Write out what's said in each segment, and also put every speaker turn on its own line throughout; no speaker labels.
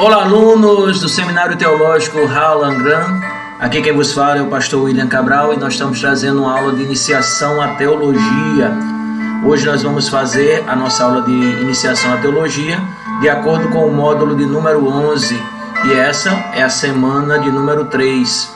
Olá, alunos do Seminário Teológico Howland Grant. Aqui quem vos fala é o pastor William Cabral e nós estamos trazendo uma aula de iniciação à teologia. Hoje nós vamos fazer a nossa aula de iniciação à teologia de acordo com o módulo de número 11 e essa é a semana de número 3.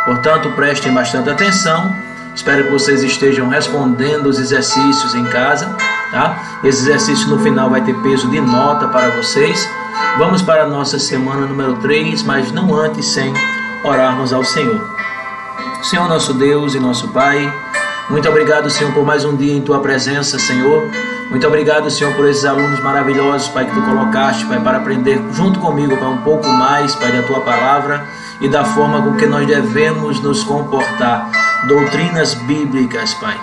Portanto, prestem bastante atenção. Espero que vocês estejam respondendo os exercícios em casa, tá? Esse exercício no final vai ter peso de nota para vocês. Vamos para a nossa semana número 3, mas não antes sem orarmos ao Senhor. Senhor nosso Deus e nosso Pai, muito obrigado, Senhor, por mais um dia em Tua presença, Senhor. Muito obrigado, Senhor, por esses alunos maravilhosos, Pai, que Tu colocaste, Pai, para aprender junto comigo, Pai, um pouco mais, Pai, da Tua palavra e da forma com que nós devemos nos comportar. Doutrinas bíblicas, Pai.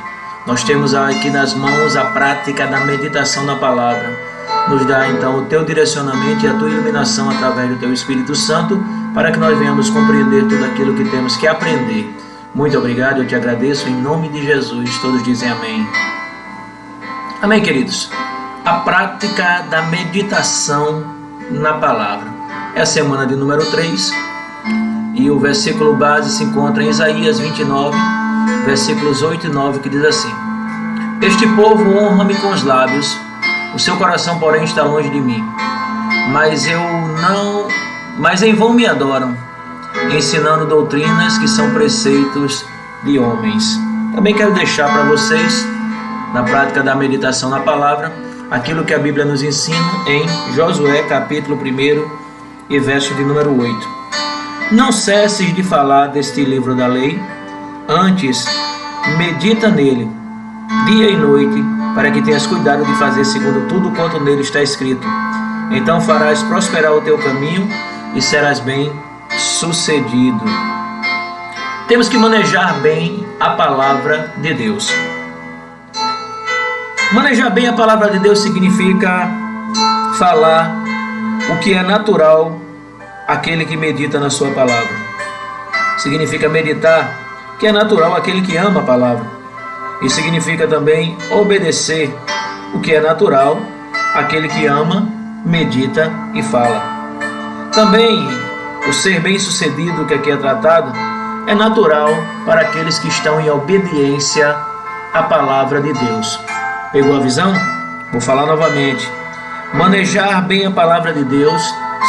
Nós temos aqui nas mãos a prática da meditação na palavra. Nos dá então o Teu direcionamento e a Tua iluminação através do Teu Espírito Santo para que nós venhamos compreender tudo aquilo que temos que aprender. Muito obrigado, eu te agradeço em nome de Jesus. Todos dizem amém. Amém, queridos. A prática da meditação na palavra. É a semana de número 3 e o versículo base se encontra em Isaías 29, versículos 8 e 9, que diz assim: Este povo honra-me com os lábios, o seu coração, porém, está longe de mim. Mas em vão me adoram, ensinando doutrinas que são preceitos de homens. Também quero deixar para vocês, na prática da meditação na palavra, aquilo que a Bíblia nos ensina em Josué, capítulo 1 e verso de número 8. Não cesses de falar deste livro da lei, antes medita nele, dia e noite, para que tenhas cuidado de fazer segundo tudo quanto nele está escrito. Então farás prosperar o teu caminho e serás bem sucedido. Temos que manejar bem a palavra de Deus. Manejar bem a palavra de Deus significa falar o que é natural àquele que medita na sua palavra. Significa meditar que é natural àquele que ama a palavra. E significa também obedecer o que é natural àquele que ama, medita e fala. Também o ser bem-sucedido que aqui é tratado é natural para aqueles que estão em obediência à palavra de Deus. Pegou a visão? Vou falar novamente. Manejar bem a palavra de Deus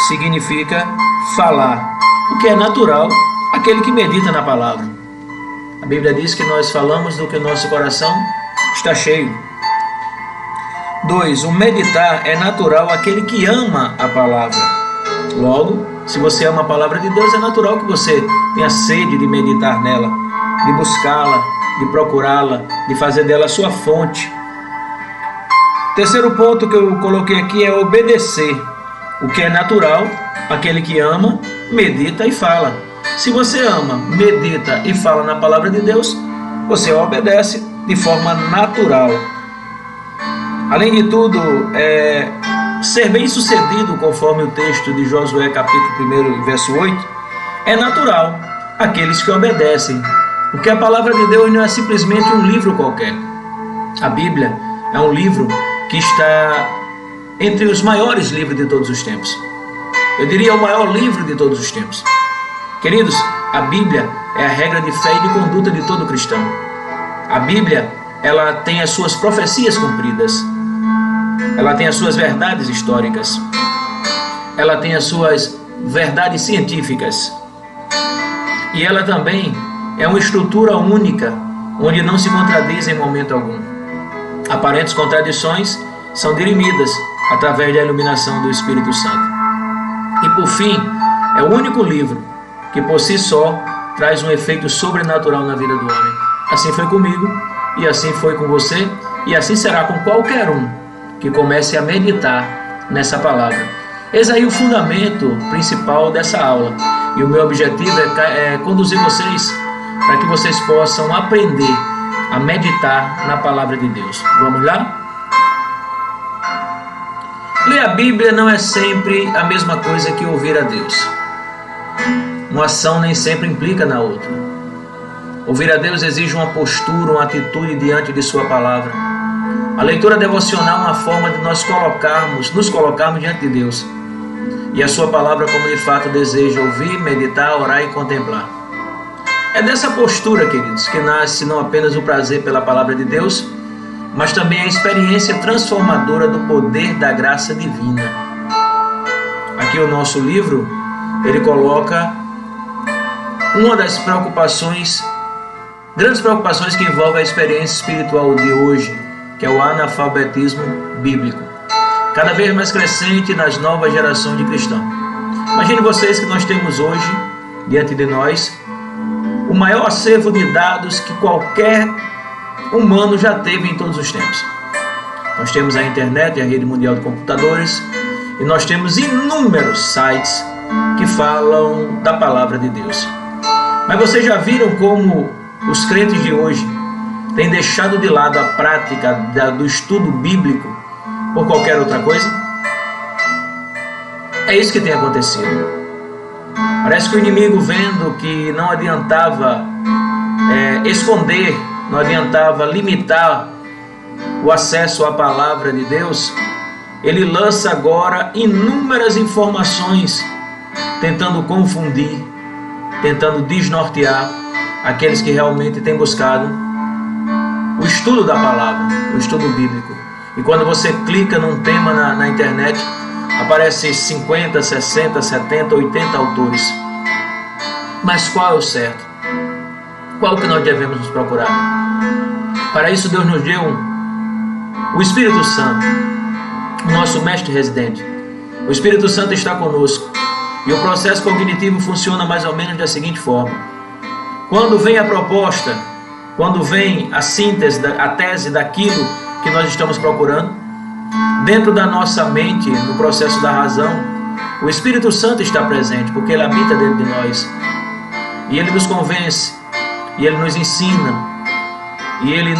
significa falar o que é natural àquele que medita na palavra. A Bíblia diz que nós falamos do que o nosso coração está cheio. 2. O meditar é natural àquele que ama a palavra. Logo, se você ama a palavra de Deus, é natural que você tenha sede de meditar nela, de buscá-la, de procurá-la, de fazer dela a sua fonte. Terceiro ponto que eu coloquei aqui é obedecer. O que é natural, aquele que ama, medita e fala. Se você ama, medita e fala na palavra de Deus, você obedece de forma natural. Além de tudo, ser bem-sucedido, conforme o texto de Josué, capítulo 1, verso 8, é natural àqueles que obedecem. Porque a palavra de Deus não é simplesmente um livro qualquer. A Bíblia é um livro que está entre os maiores livros de todos os tempos. Eu diria o maior livro de todos os tempos. Queridos, a Bíblia é a regra de fé e de conduta de todo cristão. A Bíblia, ela tem as suas profecias cumpridas. Ela tem as suas verdades históricas. Ela tem as suas verdades científicas. E ela também é uma estrutura única, onde não se contradiz em momento algum. Aparentes contradições são dirimidas através da iluminação do Espírito Santo. E por fim, é o único livro que por si só traz um efeito sobrenatural na vida do homem. Assim foi comigo, e assim foi com você, e assim será com qualquer um que comece a meditar nessa palavra. Eis aí o fundamento principal dessa aula, e o meu objetivo é conduzir vocês para que vocês possam aprender a meditar na palavra de Deus. Vamos lá? Ler a Bíblia não é sempre a mesma coisa que ouvir a Deus. Uma ação nem sempre implica na outra. Ouvir a Deus exige uma postura, uma atitude diante de sua palavra. A leitura devocional é uma forma de nos colocarmos diante de Deus. e a sua palavra como de fato deseja ouvir, meditar, orar e contemplar. É dessa postura, queridos, que nasce não apenas o prazer pela palavra de Deus, mas também a experiência transformadora do poder da graça divina. Aqui o nosso livro, ele coloca uma das preocupações, grandes preocupações que envolvem a experiência espiritual de hoje, que é o analfabetismo bíblico, cada vez mais crescente nas novas gerações de cristãos. Imagine vocês que nós temos hoje, diante de nós, o maior acervo de dados que qualquer humano já teve em todos os tempos. Nós temos a internet e a rede mundial de computadores, e nós temos inúmeros sites que falam da palavra de Deus. Mas vocês já viram como os crentes de hoje têm deixado de lado a prática do estudo bíblico por qualquer outra coisa? É isso que tem acontecido. Parece que o inimigo, vendo que não adiantava esconder, não adiantava limitar o acesso à palavra de Deus, ele lança agora inúmeras informações, tentando confundir, tentando desnortear aqueles que realmente têm buscado o estudo da palavra, o estudo bíblico. E quando você clica num tema na internet, aparece 50, 60, 70, 80 autores. Mas qual é o certo? Qual que nós devemos nos procurar? Para isso Deus nos deu o Espírito Santo, o nosso mestre residente. O Espírito Santo está conosco. E o processo cognitivo funciona mais ou menos da seguinte forma. Quando vem a proposta, quando vem a síntese, a tese daquilo que nós estamos procurando, dentro da nossa mente, no processo da razão, o Espírito Santo está presente, porque ele habita dentro de nós. E ele nos convence, e ele nos ensina, e ele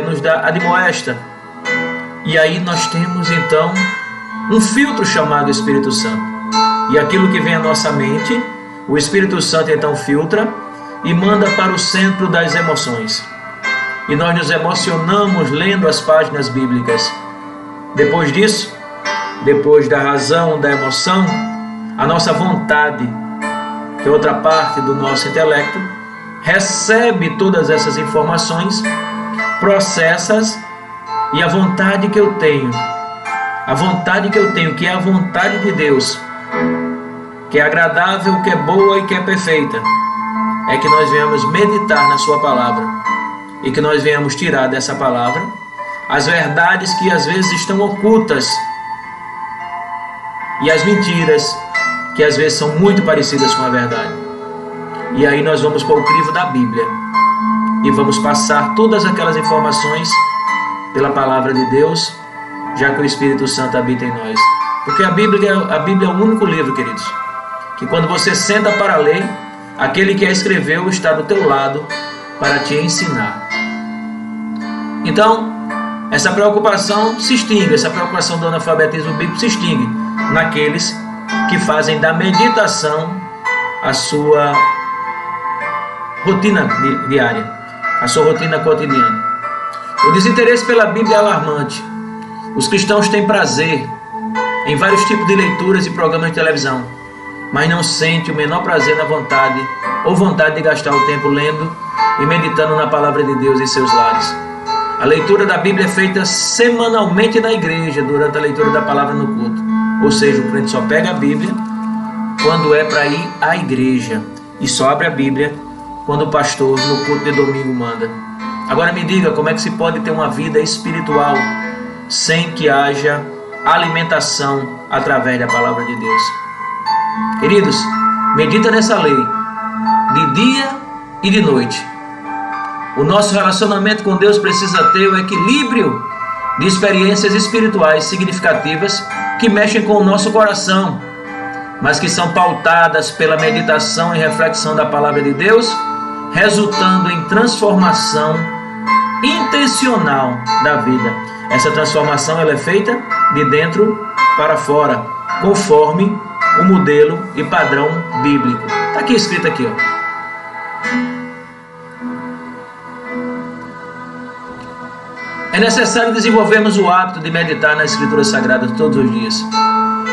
nos dá admoesta. E aí nós temos então um filtro chamado Espírito Santo. E aquilo que vem à nossa mente, o Espírito Santo então filtra e manda para o centro das emoções. E nós nos emocionamos lendo as páginas bíblicas. Depois disso, depois da razão, da emoção, a nossa vontade, que é outra parte do nosso intelecto, recebe todas essas informações, processa-as, e a vontade que eu tenho, que é a vontade de Deus, que é agradável, que é boa e que é perfeita, é que nós venhamos meditar na sua palavra e que nós venhamos tirar dessa palavra as verdades que às vezes estão ocultas e as mentiras que às vezes são muito parecidas com a verdade. E aí nós vamos para o crivo da Bíblia e vamos passar todas aquelas informações pela palavra de Deus, já que o Espírito Santo habita em nós. Porque a Bíblia é o único livro, queridos, que quando você senta para ler, aquele que a escreveu está do teu lado para te ensinar. Então, essa preocupação se extingue, essa preocupação do analfabetismo bíblico se extingue naqueles que fazem da meditação a sua rotina diária, a sua rotina cotidiana. O desinteresse pela Bíblia é alarmante. Os cristãos têm prazer em vários tipos de leituras e programas de televisão, mas não sentem o menor prazer na vontade ou vontade de gastar o tempo lendo e meditando na palavra de Deus em seus lares. A leitura da Bíblia é feita semanalmente na igreja, durante a leitura da palavra no culto. Ou seja, o crente só pega a Bíblia quando é para ir à igreja e só abre a Bíblia quando o pastor no culto de domingo manda. Agora me diga, como é que se pode ter uma vida espiritual sem que haja alimentação através da palavra de Deus? Queridos, medita nessa lei de dia e de noite. O nosso relacionamento com Deus precisa ter o equilíbrio de experiências espirituais significativas que mexem com o nosso coração, mas que são pautadas pela meditação e reflexão da palavra de Deus, resultando em transformação intencional da vida. Essa transformação ela é feita de dentro para fora, conforme o modelo e padrão bíblico. Está aqui escrito aqui, ó. É necessário desenvolvermos o hábito de meditar nas Escrituras Sagradas todos os dias.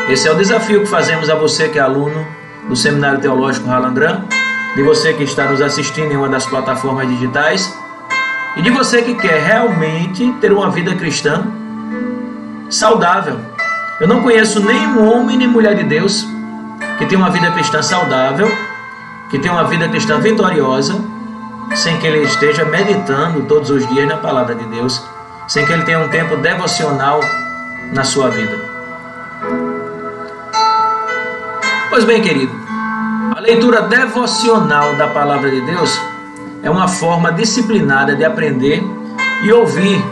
Esse é o desafio que fazemos a você que é aluno do Seminário Teológico Harlan Grant, de você que está nos assistindo em uma das plataformas digitais e de você que quer realmente ter uma vida cristã saudável. Eu não conheço nenhum homem nem mulher de Deus que tenha uma vida cristã saudável, que tenha uma vida cristã vitoriosa, sem que ele esteja meditando todos os dias na palavra de Deus, sem que ele tenha um tempo devocional na sua vida. Pois bem, querido, a leitura devocional da palavra de Deus é uma forma disciplinada de aprender e ouvir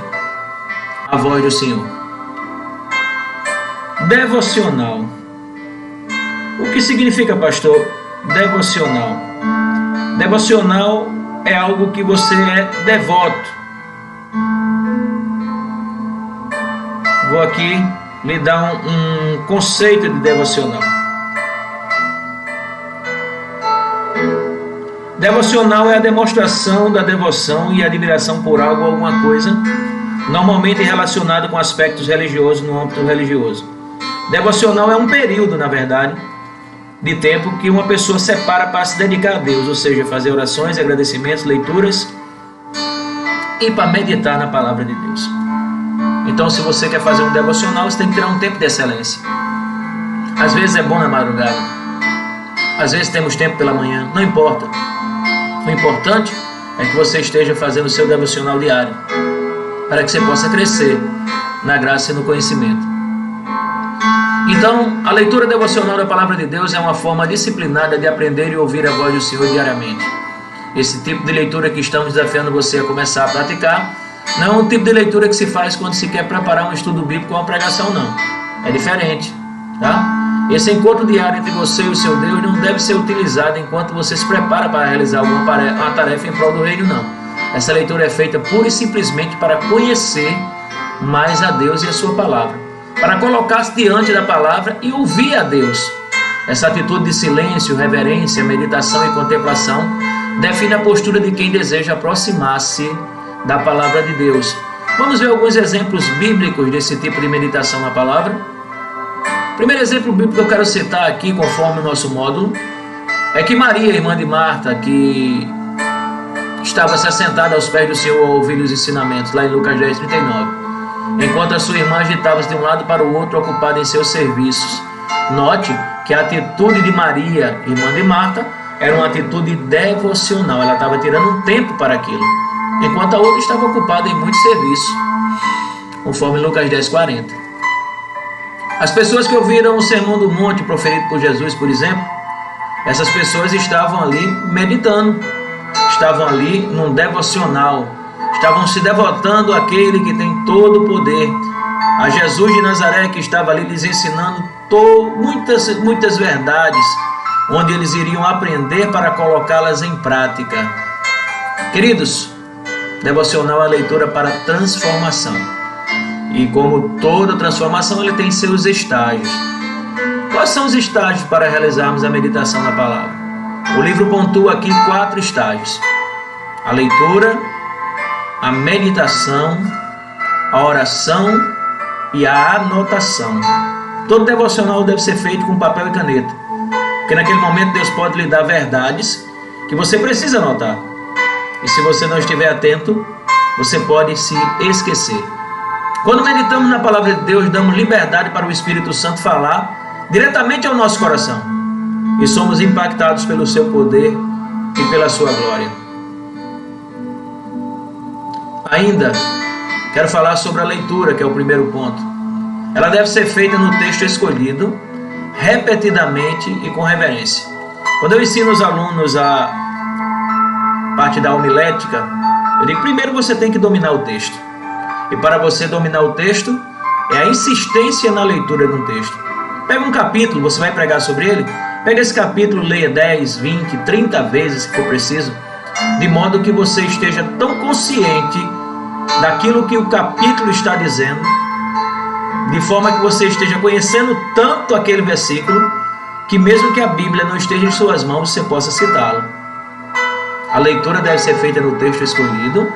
a voz do Senhor. Devocional. O que significa, pastor, devocional? Devocional é algo que você é devoto. Vou aqui lhe dar um conceito de devocional. Devocional é a demonstração da devoção e admiração por algo ou alguma coisa, normalmente relacionado com aspectos religiosos no âmbito religioso. Devocional é um período, na verdade, de tempo que uma pessoa separa para se dedicar a Deus, ou seja, fazer orações, agradecimentos, leituras e para meditar na palavra de Deus. Então, se você quer fazer um devocional, você tem que tirar um tempo de excelência. Às vezes é bom na madrugada, às vezes temos tempo pela manhã, não importa. O importante é que você esteja fazendo o seu devocional diário, para que você possa crescer na graça e no conhecimento. Então, a leitura devocional da palavra de Deus é uma forma disciplinada de aprender e ouvir a voz do Senhor diariamente. Esse tipo de leitura que estamos desafiando você a começar a praticar não é um tipo de leitura que se faz quando se quer preparar um estudo bíblico ou uma pregação, não. É diferente, tá? Esse encontro diário entre você e o seu Deus não deve ser utilizado enquanto você se prepara para realizar uma tarefa em prol do reino, não. Essa leitura é feita pura e simplesmente para conhecer mais a Deus e a sua palavra, para colocar-se diante da palavra e ouvir a Deus. Essa atitude de silêncio, reverência, meditação e contemplação define a postura de quem deseja aproximar-se da palavra de Deus. Vamos ver alguns exemplos bíblicos desse tipo de meditação na palavra. O primeiro exemplo bíblico que eu quero citar aqui, conforme o nosso módulo, é que Maria, irmã de Marta, que estava se assentada aos pés do Senhor ao ouvir os ensinamentos, lá em Lucas 10:39, enquanto a sua irmã agitava-se de um lado para o outro, ocupada em seus serviços. Note que a atitude de Maria, irmã de Marta, era uma atitude devocional. Ela estava tirando um tempo para aquilo, enquanto a outra estava ocupada em muitos serviços, conforme Lucas 10:40. As pessoas que ouviram o Sermão do Monte proferido por Jesus, por exemplo, essas pessoas estavam ali meditando, estavam ali num devocional, estavam se devotando àquele que tem todo o poder, a Jesus de Nazaré, que estava ali lhes ensinando muitas verdades, onde eles iriam aprender para colocá-las em prática. Queridos, devocional é a leitura para transformação. E como toda transformação, ele tem seus estágios. Quais são os estágios para realizarmos a meditação na palavra? O livro pontua aqui 4 estágios: a leitura, a meditação, a oração e a anotação. Todo devocional deve ser feito com papel e caneta, porque naquele momento Deus pode lhe dar verdades que você precisa anotar. E se você não estiver atento, você pode se esquecer. Quando meditamos na palavra de Deus, damos liberdade para o Espírito Santo falar diretamente ao nosso coração. E somos impactados pelo seu poder e pela sua glória. Ainda quero falar sobre a leitura, que é o primeiro ponto. Ela deve ser feita no texto escolhido, repetidamente e com reverência. Quando eu ensino os alunos a parte da homilética, eu digo: primeiro você tem que dominar o texto. E para você dominar o texto, é a insistência na leitura de um texto. Pega um capítulo, você vai pregar sobre ele, pega esse capítulo, leia 10, 20, 30 vezes, se for preciso, de modo que você esteja tão consciente daquilo que o capítulo está dizendo, de forma que você esteja conhecendo tanto aquele versículo, que mesmo que a Bíblia não esteja em suas mãos, você possa citá-lo. A leitura deve ser feita no texto escolhido,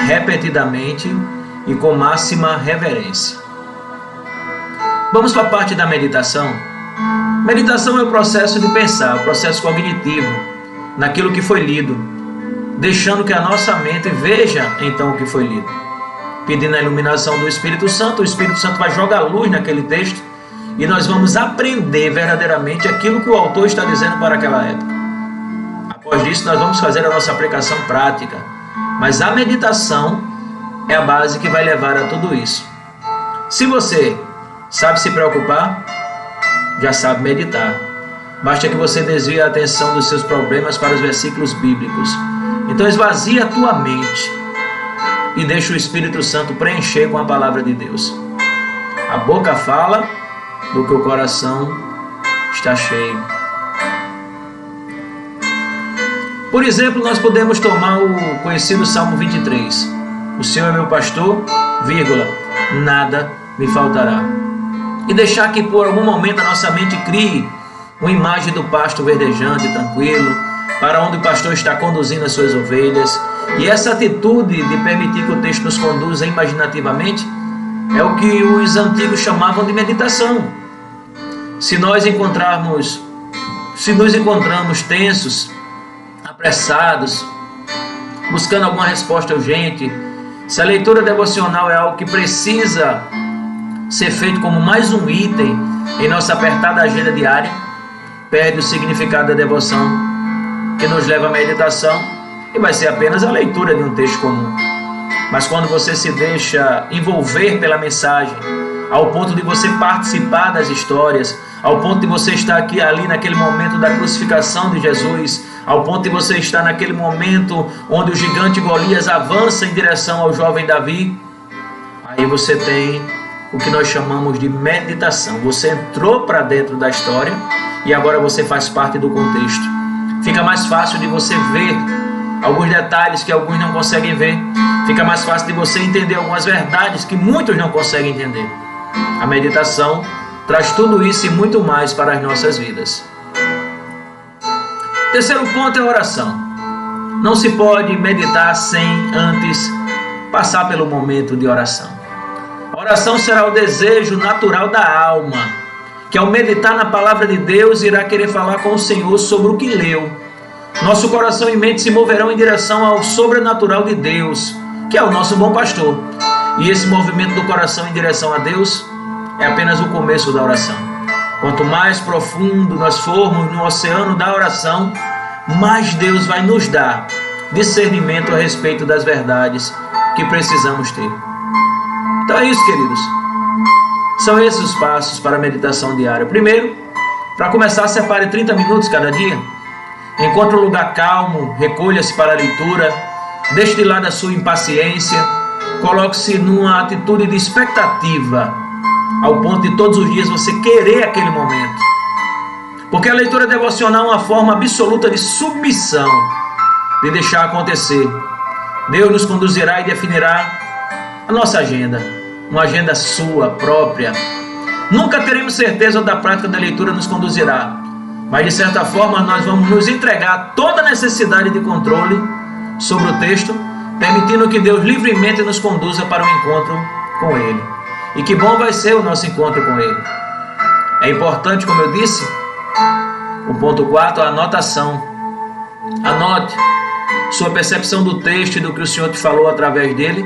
repetidamente e com máxima reverência. Vamos para a parte da meditação. Meditação é o processo de pensar, o processo cognitivo, naquilo que foi lido, deixando que a nossa mente veja então o que foi lido. Pedindo a iluminação do Espírito Santo, o Espírito Santo vai jogar luz naquele texto e nós vamos aprender verdadeiramente aquilo que o autor está dizendo para aquela época. Após isso, nós vamos fazer a nossa aplicação prática, mas a meditação é a base que vai levar a tudo isso. Se você sabe se preocupar, já sabe meditar. Basta que você desvie a atenção dos seus problemas para os versículos bíblicos. Então esvazia a tua mente e deixa o Espírito Santo preencher com a palavra de Deus. A boca fala do que o coração está cheio. Por exemplo, nós podemos tomar o conhecido Salmo 23. O Senhor é meu pastor, vírgula, nada me faltará. E deixar que por algum momento a nossa mente crie uma imagem do pasto verdejante, tranquilo, para onde o pastor está conduzindo as suas ovelhas. E essa atitude de permitir que o texto nos conduza imaginativamente é o que os antigos chamavam de meditação. Se nos encontramos tensos, apressados, buscando alguma resposta urgente, se a leitura devocional é algo que precisa ser feito como mais um item em nossa apertada agenda diária, perde o significado da devoção, que nos leva à meditação, e vai ser apenas a leitura de um texto comum. Mas quando você se deixa envolver pela mensagem, ao ponto de você participar das histórias, ao ponto de você estar aqui ali naquele momento da crucificação de Jesus, ao ponto de você estar naquele momento onde o gigante Golias avança em direção ao jovem Davi, aí você tem o que nós chamamos de meditação. Você entrou para dentro da história e agora você faz parte do contexto. Fica mais fácil de você ver alguns detalhes que alguns não conseguem ver. Fica mais fácil de você entender algumas verdades que muitos não conseguem entender. A meditação traz tudo isso e muito mais para as nossas vidas. Terceiro ponto é a oração. Não se pode meditar sem antes passar pelo momento de oração. A oração será o desejo natural da alma, que ao meditar na palavra de Deus irá querer falar com o Senhor sobre o que leu. Nosso coração e mente se moverão em direção ao sobrenatural de Deus, que é o nosso bom pastor. E esse movimento do coração em direção a Deus é apenas o começo da oração. Quanto mais profundo nós formos no oceano da oração, mais Deus vai nos dar discernimento a respeito das verdades que precisamos ter. Então é isso, queridos. São esses os passos para a meditação diária. Primeiro, para começar, separe 30 minutos cada dia. Encontre um lugar calmo, recolha-se para a leitura, deixe de lado a sua impaciência, coloque-se numa atitude de expectativa, ao ponto de todos os dias você querer aquele momento. Porque a leitura devocional é uma forma absoluta de submissão, de deixar acontecer. Deus nos conduzirá e definirá a nossa agenda, uma agenda sua, própria. Nunca teremos certeza da prática da leitura nos conduzirá, mas de certa forma nós vamos nos entregar a toda necessidade de controle sobre o texto, permitindo que Deus livremente nos conduza para o encontro com Ele. E que bom vai ser o nosso encontro com Ele. É importante, como eu disse, o ponto 4, a anotação. Anote. Sua percepção do texto e do que o Senhor te falou através dele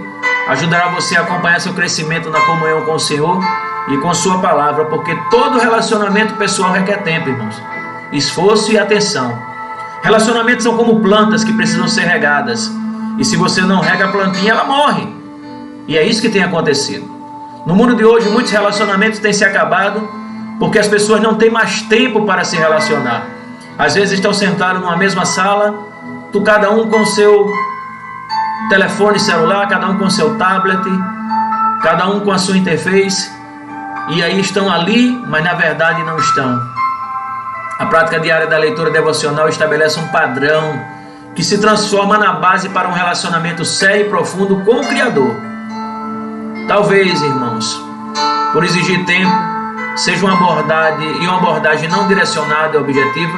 ajudará você a acompanhar seu crescimento na comunhão com o Senhor e com sua palavra, porque todo relacionamento pessoal requer tempo, irmãos, esforço e atenção. Relacionamentos são como plantas que precisam ser regadas, e se você não rega a plantinha, ela morre. E é isso que tem acontecido. No mundo de hoje, muitos relacionamentos têm se acabado porque as pessoas não têm mais tempo para se relacionar. Às vezes estão sentados numa mesma sala, cada um com seu telefone celular, cada um com seu tablet, cada um com a sua interface, e aí estão ali, mas na verdade não estão. A prática diária da leitura devocional estabelece um padrão que se transforma na base para um relacionamento sério e profundo com o Criador. Talvez, irmãos, por exigir tempo, seja uma abordagem não direcionada e objetiva,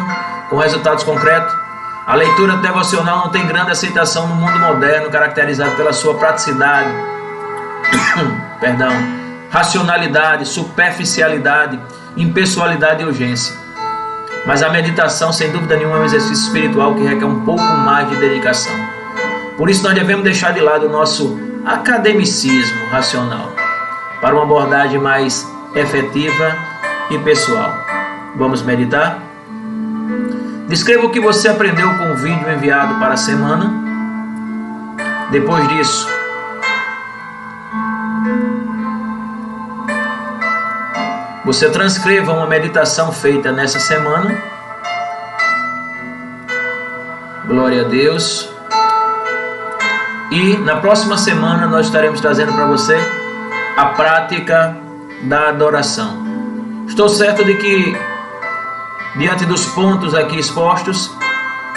com resultados concretos, a leitura devocional não tem grande aceitação no mundo moderno, caracterizado pela sua praticidade, racionalidade, superficialidade, impessoalidade e urgência. Mas a meditação, sem dúvida nenhuma, é um exercício espiritual que requer um pouco mais de dedicação. Por isso nós devemos deixar de lado o nosso academicismo racional para uma abordagem mais efetiva e pessoal. Vamos meditar? Descreva o que você aprendeu com o vídeo enviado para a semana. Depois disso, você transcreva uma meditação feita nessa semana. Glória a Deus. E na próxima semana nós estaremos trazendo para você a prática da adoração. Estou certo de que, diante dos pontos aqui expostos,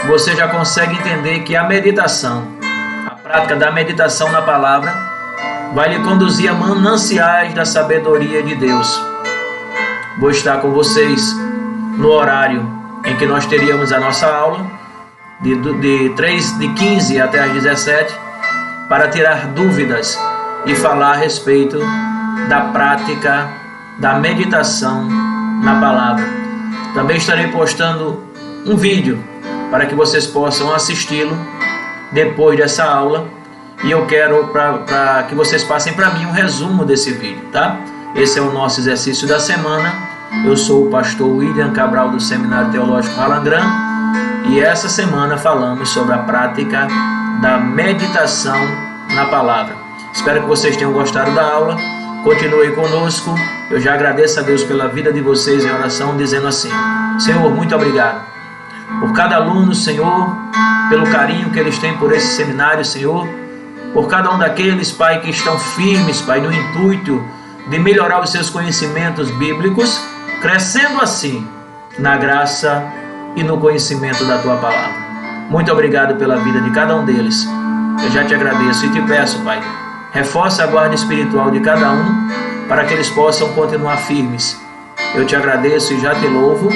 você já consegue entender que a meditação, a prática da meditação na palavra, vai lhe conduzir a mananciais da sabedoria de Deus. Vou estar com vocês no horário em que nós teríamos a nossa aula, de 15 até as 17, para tirar dúvidas e falar a respeito da prática da meditação na palavra. Também estarei postando um vídeo para que vocês possam assisti-lo depois dessa aula, e eu quero para que vocês passem para mim um resumo desse vídeo, tá? Esse é o nosso exercício da semana. Eu sou o pastor William Cabral do Seminário Teológico Harlan Grant, e essa semana falamos sobre a prática da meditação na palavra. Espero que vocês tenham gostado da aula. Continue conosco. Eu já agradeço a Deus pela vida de vocês em oração, dizendo assim: Senhor, muito obrigado por cada aluno, Senhor, pelo carinho que eles têm por esse seminário, Senhor, por cada um daqueles, Pai, que estão firmes, Pai, no intuito de melhorar os seus conhecimentos bíblicos, crescendo assim na graça e no conhecimento da Tua palavra. Muito obrigado pela vida de cada um deles. Eu já te agradeço e te peço, Pai, reforça a guarda espiritual de cada um para que eles possam continuar firmes. Eu te agradeço e já te louvo,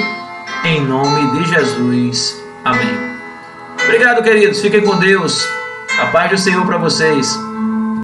em nome de Jesus. Amém. Obrigado, queridos. Fiquem com Deus. A paz do Senhor para vocês.